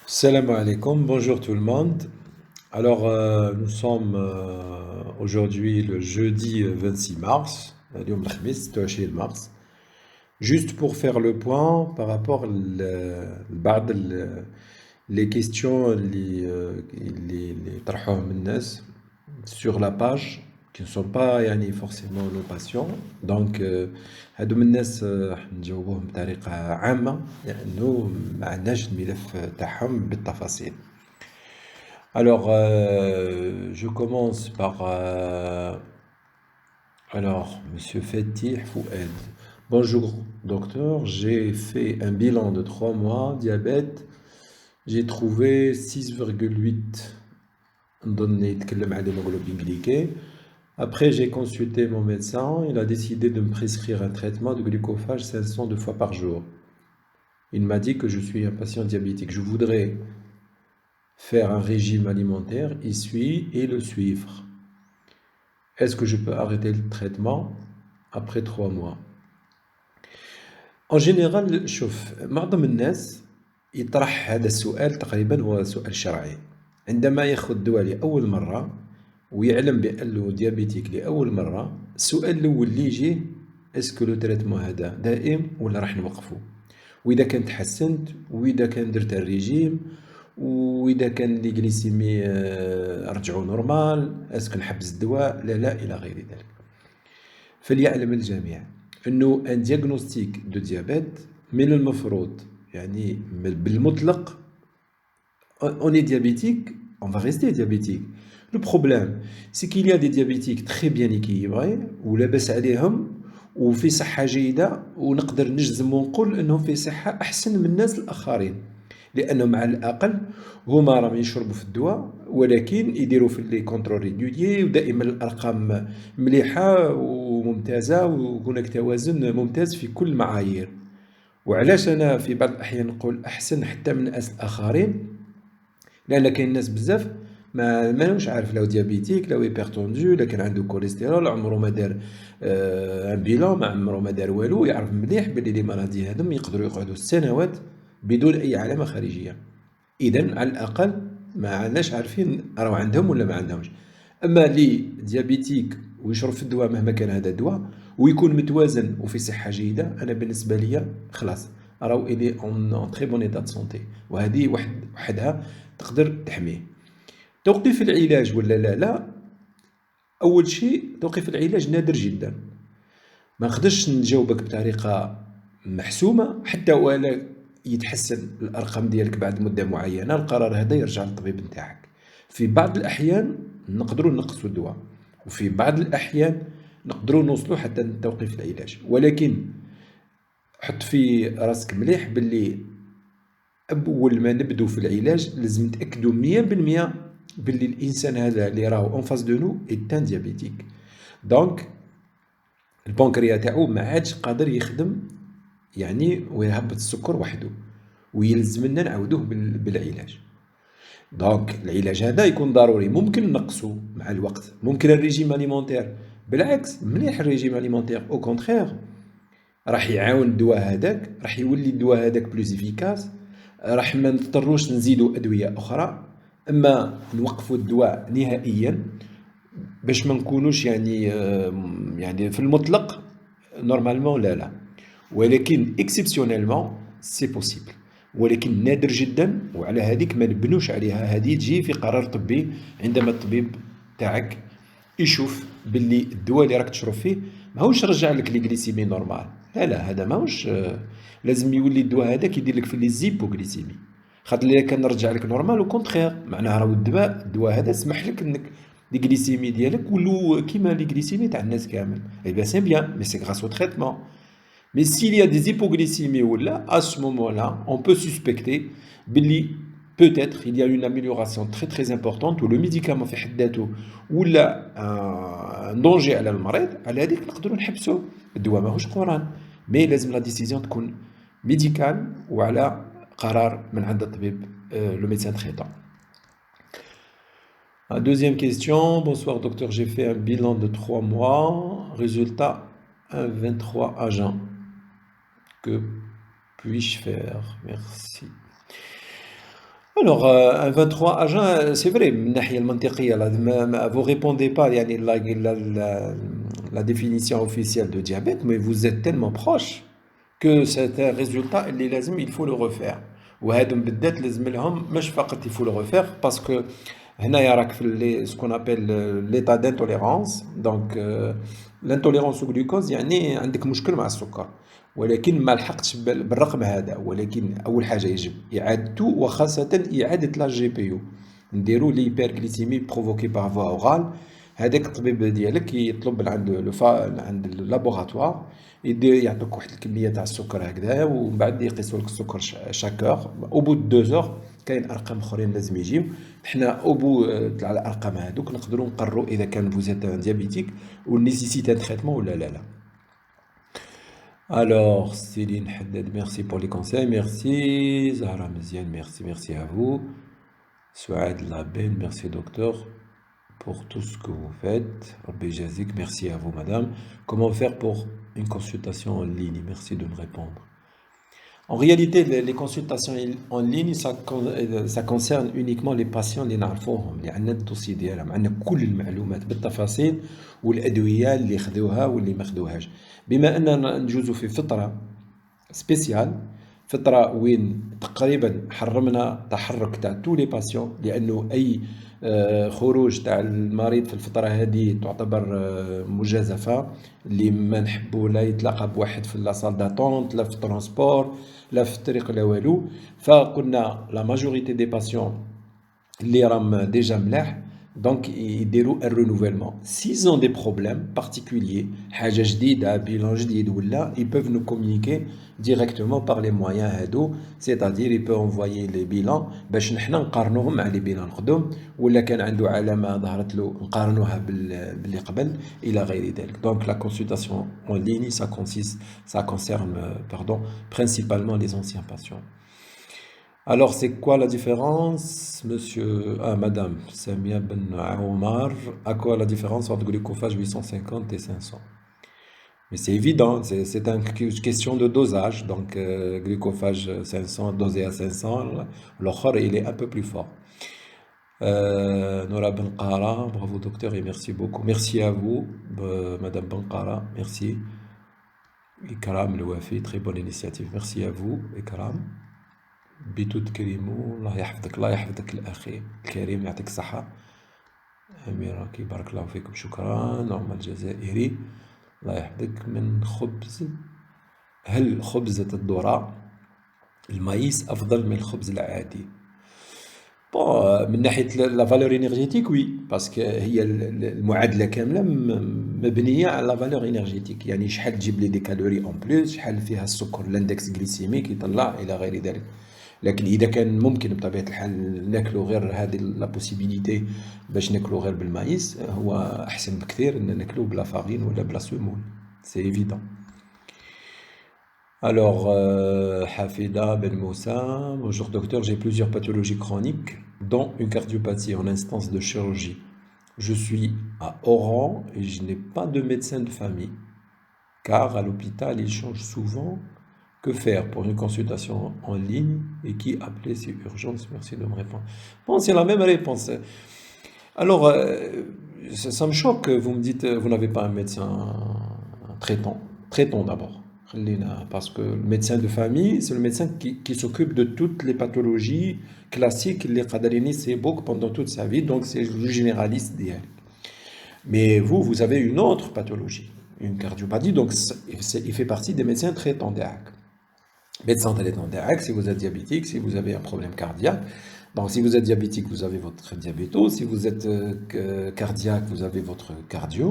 Salam alaikum, bonjour tout le monde. Alors, nous sommes aujourd'hui le jeudi 26 mars, اليوم الخميس 26 mars, juste pour faire le point par rapport لبعض les questions اللي طرحوهم الناس sur la page qui ne sont pas يعني forcément nos patients. Donc هادو من الناس راح نجاوبوهم بطريقة عامة لأنه ما عندناش الملف تاعهم بالتفاصيل. Alors, je commence par Monsieur Fettih Foued. Bonjour, docteur. J'ai fait un bilan de 3 mois, diabète. J'ai trouvé 6,8 données de l'hémoglobine glyquée. Après, j'ai consulté mon médecin. Il a décidé de me prescrire un traitement de glucophage 500 fois par jour. Il m'a dit que je suis un patient diabétique. Je voudrais faire un régime alimentaire ici et le suivre. Est-ce que je peux arrêter le traitement après 3 mois? En général شوف معظم الناس يطرح هذا السؤال تقريبا هو سؤال شرعي عندما ياخذ دواء لأول مرة ويعلم بأنه ديابيتيك لأول مرة. السؤال الأول اللي يجيه اسكو لو تريتمون هذا دائم ولا راح نوقفه، وإذا كان تحسنت وإذا كان درت الريجيم وإذا كان لي غليسيمي رجعوا نورمال اسكو نحبس الدواء لا إلى غير ذلك. فليعلم الجميع أنه ان دياغنوستيك دو ديابيت من المفروض يعني بالمطلق on est diabétique, on va rester diabétique. Le problème, c'est qu'il y a des diabétiques très bien équilibrés ولاباس عليهم وفي صحة جيدة ونقدر نجزم ونقول أنهم في صحة أحسن من الناس الآخرين، لأنهم على الأقل هما راهم يشربوا في الدواء ولكن يديروا في لي كونترول ريغوليي ودائما الأرقام مليحة وممتازة وهناك توازن ممتاز في كل المعايير. وعلاش أنا في بعض الأحيان نقول أحسن حتى من الناس الآخرين؟ لأن كاين ناس بزاف ماهوش عارف لا هو ديابيتيك لا هو هيبرتوندو لا كان عنده كوليسترول عمره ما دار ان بيلون ما عمره ما دار والو، يعرف مليح بلي لي مالادي هذم يقدروا يقعدوا سنوات بدون أي علامة خارجية. إذا على الأقل ما عندناش عارفين راهو عندهم ولا ما عندهمش. أما لي ديابيتيك ويشرب في الدواء مهما كان هذا الدواء ويكون متوازن وفي صحة جيدة، أنا بالنسبة لي خلاص راهو إلي اون تري بون ايتا دو سونتي، وهذه وحدها تقدر تحميه. توقيف العلاج ولا لا؟ أول شيء توقيف العلاج نادر جدا، ما نقدرش نجاوبك بطريقة محسومة حتى ولا يتحسن الأرقام ديالك بعد مدة معينة. القرار هذا يرجع للطبيب نتاعك. في بعض الأحيان نقدروا نقصوا الدواء وفي بعض الأحيان نقدروا نوصلوا حتى لتوقيف العلاج، ولكن حط في راسك مليح باللي أول ما نبدو في العلاج لازم نتأكدوا 100% باللي الإنسان هذا اللي راهو اون فاس دو نو إيتان ديابيتيك. دونك البنكرياس تاعو ما عادش قادر يخدم يعني ويهبط السكر وحده، ويلزمنا نعاودوه بالعلاج. دونك العلاج هذا يكون ضروري، ممكن نقصه مع الوقت، ممكن الريجيم اليمونتير بالعكس مليح الريجيم اليمونتير او كونترير راح يعاون الدواء هذاك، راح يولي الدواء هذاك بلوز افيكاس، راح ما نضطروش نزيدوا ادويه اخرى. اما نوقفوا الدواء نهائيا باش ما نكونوش يعني في المطلق نورمالمون لا، ولكن اكسبسيونيلمون سي بوسيبل، ولكن نادر جدا. وعلى هذيك ما نبنوش عليها، هذه تجي في قرار طبي عندما الطبيب تاعك يشوف باللي الدواء اللي راك تشرب فيه ماهوش رجع لك لي غليسيمي نورمال، لا هذا ماهوش لازم يولي الدواء هذاك يدير لك في لي زيبوغليسيمي، خاطر الا كان رجع لك نورمال او كونترير معناها راهو الدواء هذا سمح لك انك لي غليسيمي ديالك ولو كيما لي غليسيمي تاع الناس كامل. اي بيان سي بيان مي سي غراس او تريتمون. Mais s'il y a des hypoglycémies ou là, à ce moment-là, on peut suspecter باللي peut-être il y a une amélioration très très importante ou le médicament في حد ذاته ولا un danger على المريض، على هذيك نقدروا نحبسوا الدواء ماهوش قران. مي لازم لا ديسيزيون تكون ميديكال وعلى قرار من عند الطبيب le médecin traitant. Deuxième question. Bonsoir docteur, j'ai fait un bilan de 3 mois. Résultat 1,23 agents. Que puis-je faire? Merci. Alors, un 23 à jeun, c'est vrai, من الناحية المنطقية, vous répondez pas يعني la définition officielle de diabète, mais vous êtes tellement proche que c'est un résultat اللي لازم il faut le refaire. وهادم بالذات لازم لهم مش فقط il faut le refaire parce que هنايا راك في ce qu'on appelle l'état d'intolérance. donc l'intolérance au glucose يعني عندك مشكل مع السكر، ولكن ما لحقتش بالرقم هذا. ولكن اول حاجه يجب اعادته، وخاصه اعاده لا جي بي يو، نديرو ليبرغليسيمي بروفوكي بار فوا اورال. هذاك الطبيب ديالك يطلب من عند عند اللابوغاتوار، يعطوك واحد الكميه تاع السكر هكذا، ومن بعد يقيسوا لك السكر شاك اور او بو دو زور. كاين ارقام اخرين لازم يجيو. حنا او بو تاع الارقام هذوك نقدروا نقرروا اذا كان فوزيت ديابيتيك ونيسيسيت ان تريتمون ولا لا لا. Alors, Céline Haddad, merci pour les conseils, merci. Zahra Meziane, merci, merci à vous. Souad Laben, merci docteur pour tout ce que vous faites. Rabbi Jazik, merci à vous madame. Comment faire pour une consultation en ligne? Merci de me répondre. En réalité, les consultations en ligne, ça concerne uniquement les patients اللي نعرفوهم، اللي عندنا الدوسي ديالهم، عندنا كل المعلومات بالتفاصيل والأدوية اللي خذوها واللي ما خذوهاش. بما أننا نجوز في فترة سبيسيال، فترة وين تقريبا حرمنا تحرك تاع تو لي باسيون، لأنه أي خروج تاع المريض في الفترة هذه تعتبر مجازفة، اللي ما نحبوا لا يتلاقى بواحد في لاصال داتونت، لا في الترونسبور، لا في الطريق، لا والو. فقلنا لا ماجوريتي دي باسيون اللي راهم ديجا ملاح، دونك يديروا الرينوفيلمون. S'ils ont des problèmes particuliers، حاجة جديدة، بيلان جديد ولا، ils peuvent nous communiquer directement par les moyens هادو، c'est-à-dire ils peuvent envoyer les bilans باش نحنا نقارنوهم مع les bilans القدم، ولا كان عنده علامة ظهرت له نقارنوها باللي قبل إلى غير ذلك. Donc la consultation en ligne, ça concerne principalement les anciens patients. Alors, c'est quoi la différence, monsieur, madame Samia Ben Omar, à quoi la différence entre glucophage 850 et 500? Mais c'est évident, c'est une question de dosage. Donc, glucophage 500, dosé à 500, l'autre, il est un peu plus fort. Nora Benkara, bravo docteur et merci beaucoup. Merci à vous, madame Benkara, merci. Ikram Louafi, très bonne initiative. Merci à vous, Ikram. بتوت كريمو، الله يحفظك، الله يحفظك الأخي الكريم، يعطيك الصحة. أميراكي، بارك الله فيكم، شكرا. نعم الجزائري، الله يحفظك. من خبز، هل خبزة الذرة المايس أفضل من الخبز العادي؟ من ناحية لا فالور انرجيتيك وي، باسكو هي المعادلة كاملة مبنية على لا فالور انرجيتيك، يعني شحال تجيب لي دي كالوري اون بلوس، شحال فيها السكر، الاندكس غليسيميك يطلع إلى غير ذلك. لكن اذا كان ممكن بطبيعه الحال ناكلو غير هذه لا بوسيبيليتي باش ناكلو غير بالمايس، هو احسن بكثير ان ناكلو بلا فارين ولا بلا سمول، سي ايفيدون. Alors, Hafida Ben Moussa, bonjour docteur, j'ai plusieurs pathologies chroniques, dont une cardiopathie en instance de chirurgie. Je suis à Oran et je n'ai pas de médecin de famille, car à l'hôpital, ils changent souvent. Que faire pour une consultation en ligne et qui appeler si urgence? Merci de me répondre. Bon, c'est la même réponse. Alors, ça me choque que vous me dites vous n'avez pas un médecin traitant. Traitons d'abord. Parce que le médecin de famille, c'est le médecin qui s'occupe de toutes les pathologies classiques, les Qadarini, c'est beaucoup pendant toute sa vie, donc c'est le généraliste d'hier. Mais vous avez une autre pathologie, une cardiopathie, donc il fait partie des médecins traitants d'hier. Médecin traitant direct, si vous êtes diabétique, si vous avez un problème cardiaque. Donc, si vous êtes diabétique, vous avez votre diabéto. Si vous êtes cardiaque, vous avez votre cardio.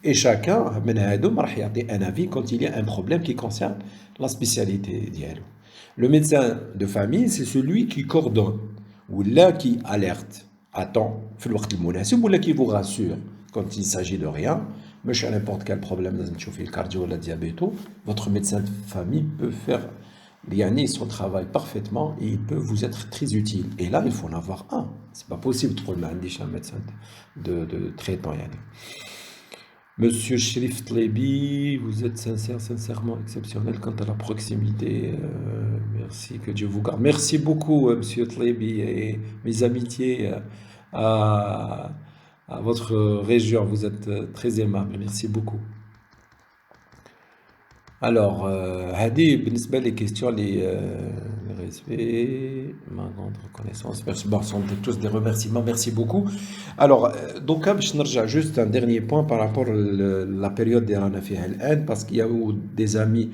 Et chacun, un avis quand il y a un problème qui concerne la spécialité d'hier. Le médecin de famille, c'est celui qui coordonne, ou là qui alerte à temps, ou là qui vous rassure quand il s'agit de rien. Mais à n'importe quel problème, le cardio ou le diabéto, votre médecin de famille peut faire son travail parfaitement et il peut vous être très utile. Et là, il faut en avoir un. C'est pas possible de trouver un médecin de traitant. Monsieur Sherif Tlebi, vous êtes sincère, sincèrement exceptionnel quant à la proximité. Merci, que Dieu vous garde. Merci beaucoup, Monsieur Tlebi, et mes amitiés à, à votre région. Vous êtes très aimable. Merci beaucoup. Alors, هذه بالنسبة les questions, le respect, ma grande reconnaissance. Merci, bon, ce sont tous des remerciements, merci beaucoup. Alors, donc, باش نرجع juste un dernier point par rapport à la période اللي رانا فيها الآن, parce qu'il y a eu des amis,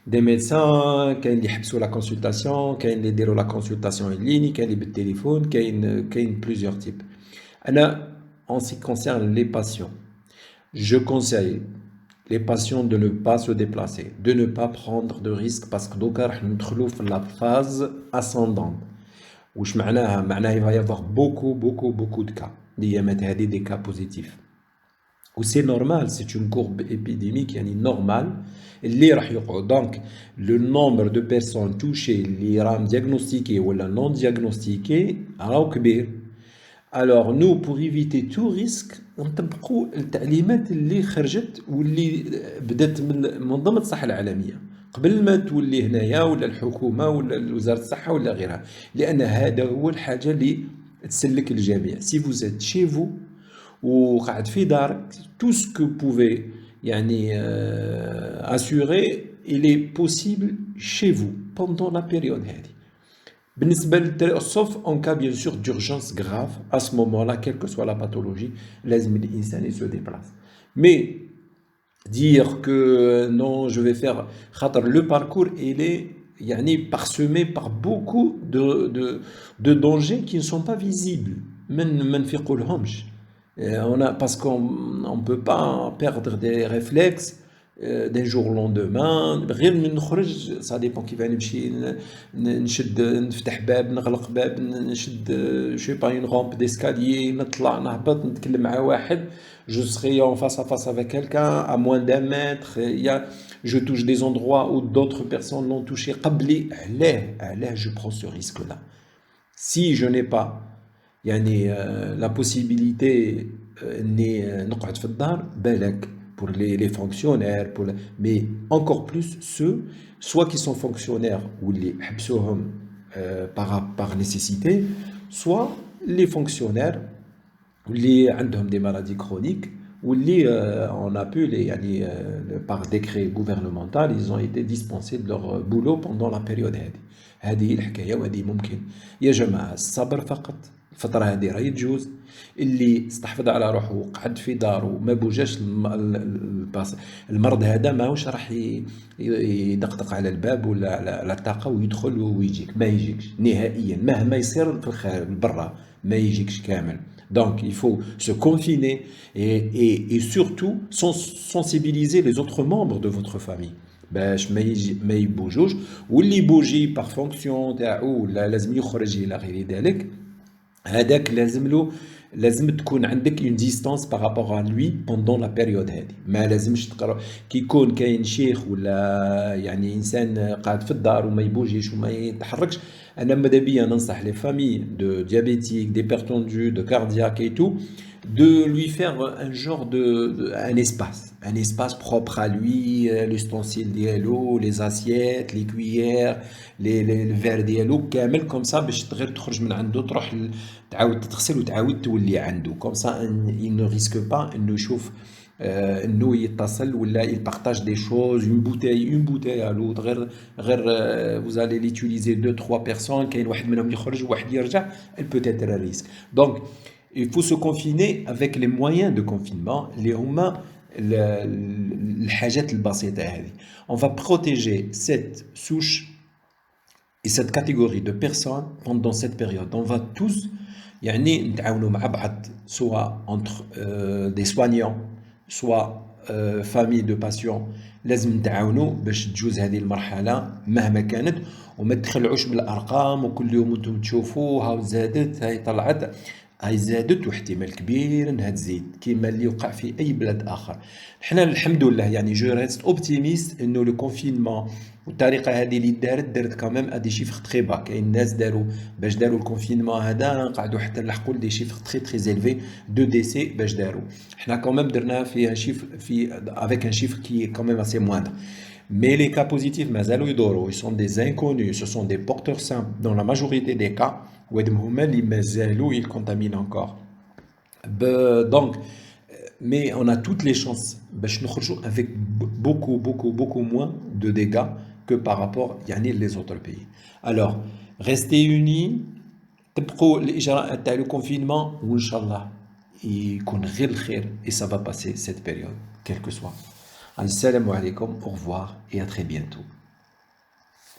des médecins, كاين اللي يحبسوا la consultation, كاين اللي يديروا la consultation en ligne, كاين اللي بالتليفون, كاين plusieurs types. أنا, en ce qui concerne les patients, je conseille les patients de ne pas se déplacer, de ne pas prendre de risques parce que donc nous sommes la phase ascendante. وش معناها؟ معناها il va y avoir beaucoup de cas. Des cas positifs. Ou c'est normal, c'est une courbe épidémique يعني normale. اللي راح يقعد. Donc le nombre de personnes touchées اللي راهم diagnostiquées ou non diagnostiquées راهو كبير. Alors nous, pour éviter tout risque, نطبقوا التعليمات اللي خرجت واللي بدات من منظمة الصحة العالمية قبل ما تولي هنايا ولا الحكومة ولا وزارة الصحة ولا غيرها, لأن هذا هو الحاجة اللي تسلك الجميع. Si vous êtes chez vous وقاعد في دارك, tout ce que vous pouvez يعني assurer, il est possible chez vous pendant la période هذه. Sauf en cas bien sûr d'urgence grave, à ce moment-là, quelle que soit la pathologie, l'asthme il se déplace. Mais dire que non, je vais faire le parcours, il est parsemé par beaucoup de dangers qui ne sont pas visibles. Parce qu'on ne peut pas perdre des réflexes d'un jour au lendemain. غير من نخرج, ça dépend كيف نمشي, نشد نفتح باب, نغلق باب, نشد je sais pas une rampe d'escalier, نطلع نهبط, نتكلم مع واحد, je serai en face à face avec quelqu'un à moins d'un mètre, je touche des endroits où d'autres personnes l'ont touché. قبلي علاه je prends ce risque là. Si je n'ai pas la possibilité نقعد في الدار, بالك pour les fonctionnaires, mais encore plus ceux, soit qui sont fonctionnaires ou les par nécessité, soit les fonctionnaires ou les ont des maladies chroniques, ou les on a pu par décret gouvernemental, ils ont été dispensés de leur boulot pendant la période هذه الحكايه وهذه ممكن. يا جماعه الصبر فقط. الفتره هذه راهي تجوز. اللي استحفظ على روحه وقعد في داره وما بوجاش المرض هذا ماهوش راح يدقدق على الباب ولا على الطاقه ويدخل ويجيك, ما يجيكش نهائيا مهما يصير في الخارج برا, ما يجيكش كامل. Donc il faut se confiner et surtout sensibiliser les autres membres de votre famille باش ما يبوجوش, واللي يبوجي par fonction تاعو ولا لازم يخرج الى غير ذلك, هذاك لازم تكون عندك une distance par rapport à lui pendant la période هذه. ما لازمش تقرا كي يكون كاين شيخ ولا انسان قاعد في الدار وما يبوجيش وما يتحركش. انا ماذا بيا ننصح les familles de diabétiques, d'hypertendus, de cardiaques et tout, de lui faire un genre un espace propre à lui, l'ustensile ديالو, les assiettes, les cuillères, les verres ديالو كامل, comme ça باش غير تخرج من عنده تروح تعاود تغسل وتعاود تولي عنده, comme ça il ne risque pas انه يشوف انه يتصل ولا il partage des choses, une bouteille à l'autre, غير vous allez l'utiliser 2-3 personnes, كاين واحد منهم يخرج وواحد يرجع, elle peut être un risque. Donc il faut se confiner avec les moyens de confinement اللي هما الحاجات البسيطة هذه. On va protéger cette souche et cette catégorie de personnes pendant cette période. On va tous نتعاونوا مع بعض, soit entre des soignants, soit famille de patients, لازم نتعاونوا باش تجوز هذه المرحلة مهما كانت, وما تخلعوش بالأرقام وكل يوم انتم تشوفوا هاو زادت هاي طلعت. هاي زادت واحتمال كبير انها تزيد كيما اللي وقع في اي بلاد اخر. حنا الحمد لله يعني جو ريست اوبتيميست انه لو كونفينمون والطريقه هذه اللي دارت كاميم ا دي شيفر تري با. كاين ناس داروا باش داروا الكونفينمون هذا قعدوا حتى لحقوا لدي شيفر تري تري زيلفي دو ديسي باش داروا. حنا كاميم درنا في ان شيفر في افيك ان شيفر كي كاميم اسي موindre. Mais les cas positifs, مازالوا يدوروا. Ils sont des inconnus, ce sont des porteurs simples dans la majorité des cas. وهادم هما اللي مازالوا ils contaminent encore. Donc, mais on a toutes les chances باش نخرجوا avec beaucoup moins de dégâts que par rapport يعني les autres pays. Alors, restez unis, تبقوا الإجراءات تاع le confinement وإن شاء الله يكون غير الخير et ça va passer cette période, quel que soit. Assalamu alaikum, au revoir et à très bientôt.